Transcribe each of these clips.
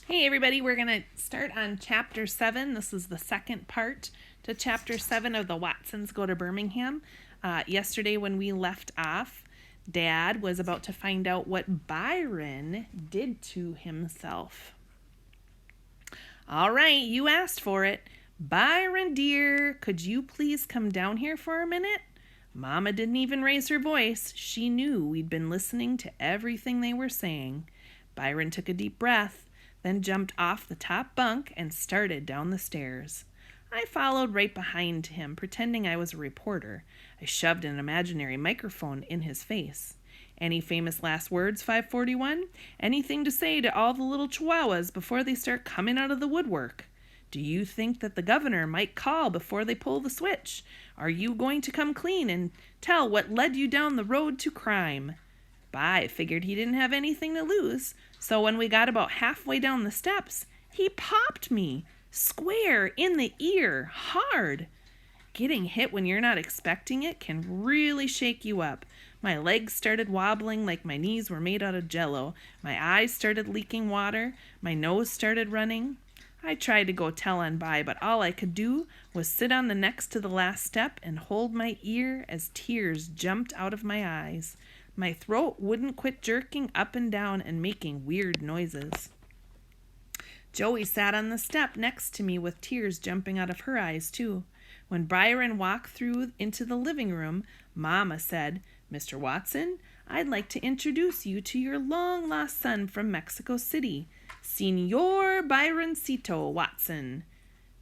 Hey everybody, we're going to start on chapter 7. This is the second part to chapter 7 of the Watsons Go to Birmingham. Yesterday when we left off, Dad was about to find out what Byron did to himself. All right, you asked for it. Byron dear, could you please come down here for a minute? Mama didn't even raise her voice. She knew we'd been listening to everything they were saying. Byron took a deep breath, then jumped off the top bunk and started down the stairs. I followed right behind him, pretending I was a reporter. I shoved an imaginary microphone in his face. Any famous last words, 541? Anything to say to all the little chihuahuas before they start coming out of the woodwork? Do you think that the governor might call before they pull the switch? Are you going to come clean and tell what led you down the road to crime? By figured he didn't have anything to lose, so when we got about halfway down the steps, he popped me, square in the ear, hard. Getting hit when you're not expecting it can really shake you up. My legs started wobbling like my knees were made out of jello. My eyes started leaking water. My nose started running. I tried to go tell on By, but all I could do was sit on the next to the last step and hold my ear as tears jumped out of my eyes. My throat wouldn't quit jerking up and down and making weird noises. Joey sat on the step next to me with tears jumping out of her eyes, too. When Byron walked through into the living room, Mama said, "Mr. Watson, I'd like to introduce you to your long-lost son from Mexico City, Senor Byroncito Watson."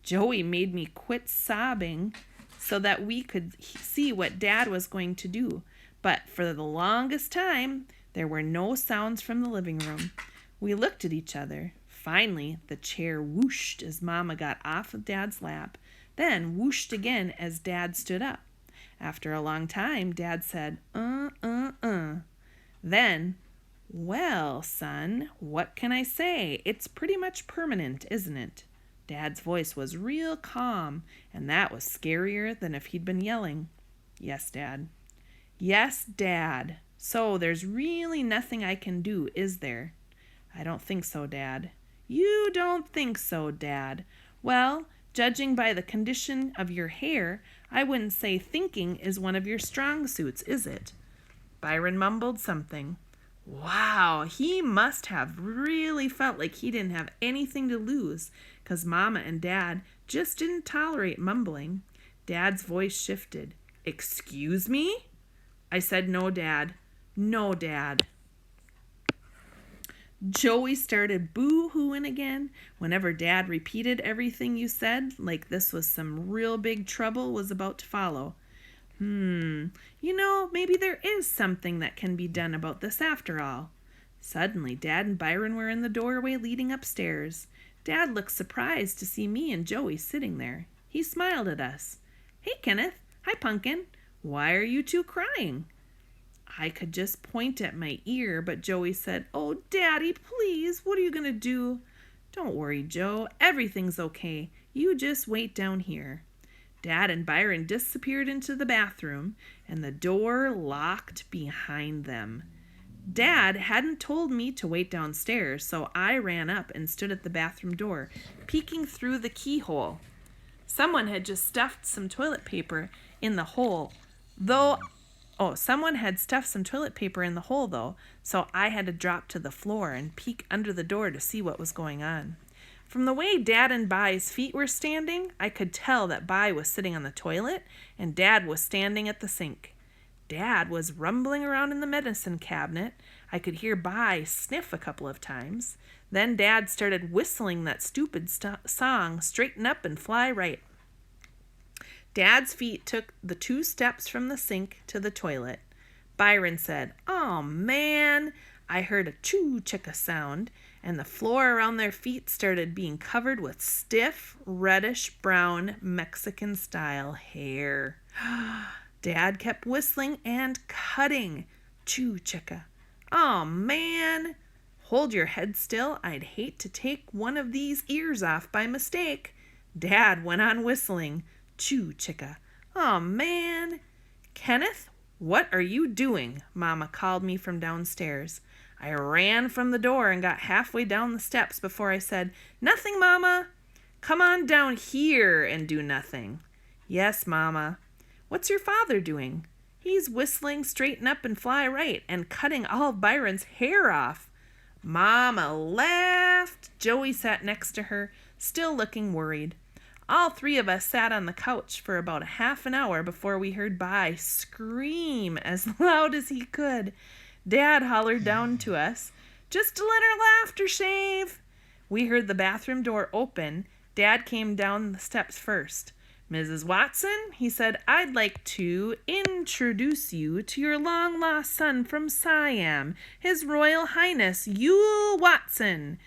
Joey made me quit sobbing so that we could see what Dad was going to do. But for the longest time, there were no sounds from the living room. We looked at each other. Finally, the chair whooshed as Mama got off of Dad's lap, then whooshed again as Dad stood up. After a long time, Dad said, Then, "Well, son, what can I say? It's pretty much permanent, isn't it?" Dad's voice was real calm, and that was scarier than if he'd been yelling. "Yes, Dad." "Yes, Dad. So there's really nothing I can do, is there?" "I don't think so, Dad." "You don't think so, Dad? Well, judging by the condition of your hair, I wouldn't say thinking is one of your strong suits, is it?" Byron mumbled something. Wow, he must have really felt like he didn't have anything to lose, 'cause Mama and Dad just didn't tolerate mumbling. Dad's voice shifted. "Excuse me?" I said, "No, Dad. No, Dad." Joey started boo-hooing again whenever Dad repeated everything you said, like this was some real big trouble was about to follow. Maybe there is something that can be done about this after all. Suddenly, Dad and Byron were in the doorway leading upstairs. Dad looked surprised to see me and Joey sitting there. He smiled at us. "Hey, Kenneth. Hi, Pumpkin. Why are you two crying?" I could just point at my ear, but Joey said, "Oh, Daddy, please, what are you going to do?" "Don't worry, Joe. Everything's okay. You just wait down here." Dad and Byron disappeared into the bathroom, and the door locked behind them. Dad hadn't told me to wait downstairs, so I ran up and stood at the bathroom door, peeking through the keyhole. Someone had just stuffed some toilet paper in the hole, Someone had stuffed some toilet paper in the hole, though, so I had to drop to the floor and peek under the door to see what was going on. From the way Dad and By's feet were standing, I could tell that By was sitting on the toilet and Dad was standing at the sink. Dad was rumbling around in the medicine cabinet. I could hear By sniff a couple of times. Then Dad started whistling that stupid song, "Straighten Up and Fly Right." Dad's feet took the 2 steps from the sink to the toilet. Byron said, "Oh, man." I heard a choo-chicka sound, and the floor around their feet started being covered with stiff, reddish-brown, Mexican-style hair. Dad kept whistling and cutting. Choo-chicka. "Oh, man." "Hold your head still. I'd hate to take one of these ears off by mistake." Dad went on whistling. Choo-chicka. "Oh, man." "Kenneth, what are you doing?" Mama called me from downstairs. I ran from the door and got halfway down the steps before I said, "Nothing, Mama. Come on down here and do nothing." "Yes, Mama." "What's your father doing?" "He's whistling Straighten Up and Fly Right and cutting all of Byron's hair off." Mama laughed. Joey sat next to her, still looking worried. All three of us sat on the couch for about a half an hour before we heard By scream as loud as he could. Dad hollered down to us, "Just to let our laughter shave." We heard the bathroom door open. Dad came down the steps first. "Mrs. Watson," he said, "I'd like to introduce you to your long-lost son from Siam, His Royal Highness Yule Watson."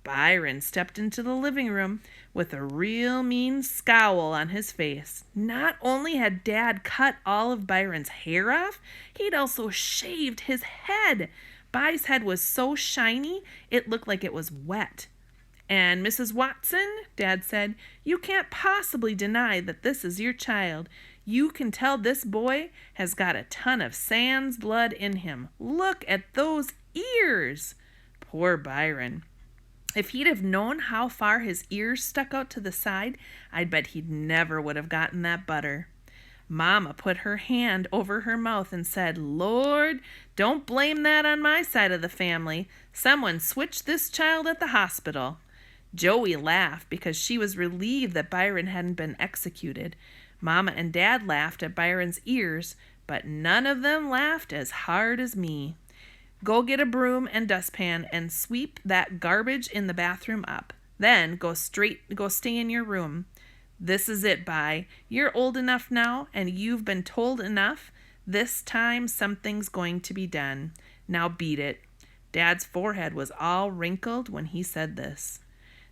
Byron stepped into the living room with a real mean scowl on his face. Not only had Dad cut all of Byron's hair off, he'd also shaved his head. By's head was so shiny, it looked like it was wet. "And Mrs. Watson," Dad said, "you can't possibly deny that this is your child. You can tell this boy has got a ton of Sans blood in him. Look at those ears." Poor Byron. If he'd have known how far his ears stuck out to the side, I'd bet he never would have gotten that butter. Mama put her hand over her mouth and said, "Lord, don't blame that on my side of the family. Someone switched this child at the hospital." Joey laughed because she was relieved that Byron hadn't been executed. Mama and Dad laughed at Byron's ears, but none of them laughed as hard as me. "Go get a broom and dustpan and sweep that garbage in the bathroom up. Then go stay in your room. This is it, By. You're old enough now, and you've been told enough. This time something's going to be done. Now beat it." Dad's forehead was all wrinkled when he said this.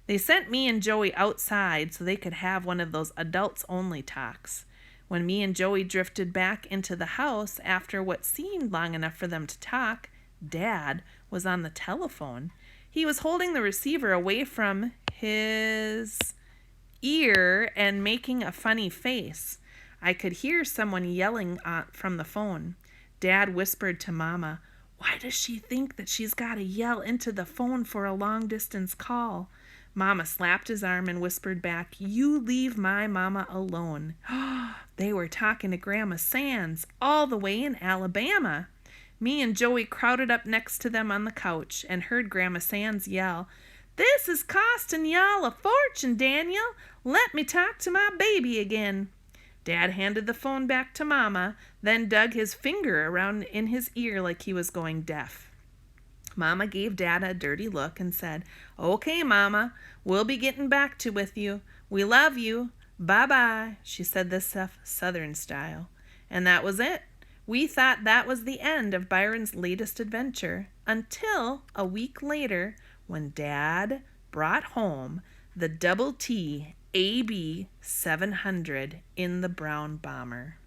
They sent me and Joey outside so they could have one of those adults-only talks. When me and Joey drifted back into the house after what seemed long enough for them to talk, Dad was on the telephone. He was holding the receiver away from his ear and making a funny face. I could hear someone yelling from the phone. Dad whispered to Mama, "Why does she think that she's got to yell into the phone for a long-distance call?" Mama slapped his arm and whispered back, "You leave my Mama alone." They were talking to Grandma Sands all the way in Alabama. Me and Joey crowded up next to them on the couch and heard Grandma Sands yell, "This is costing y'all a fortune, Daniel. Let me talk to my baby again." Dad handed the phone back to Mama, then dug his finger around in his ear like he was going deaf. Mama gave Dad a dirty look and said, "Okay, Mama, we'll be getting back with you. We love you. Bye-bye." She said this Southern style. And that was it. We thought that was the end of Byron's latest adventure until a week later when Dad brought home the Double T AB 700 in the brown bomber.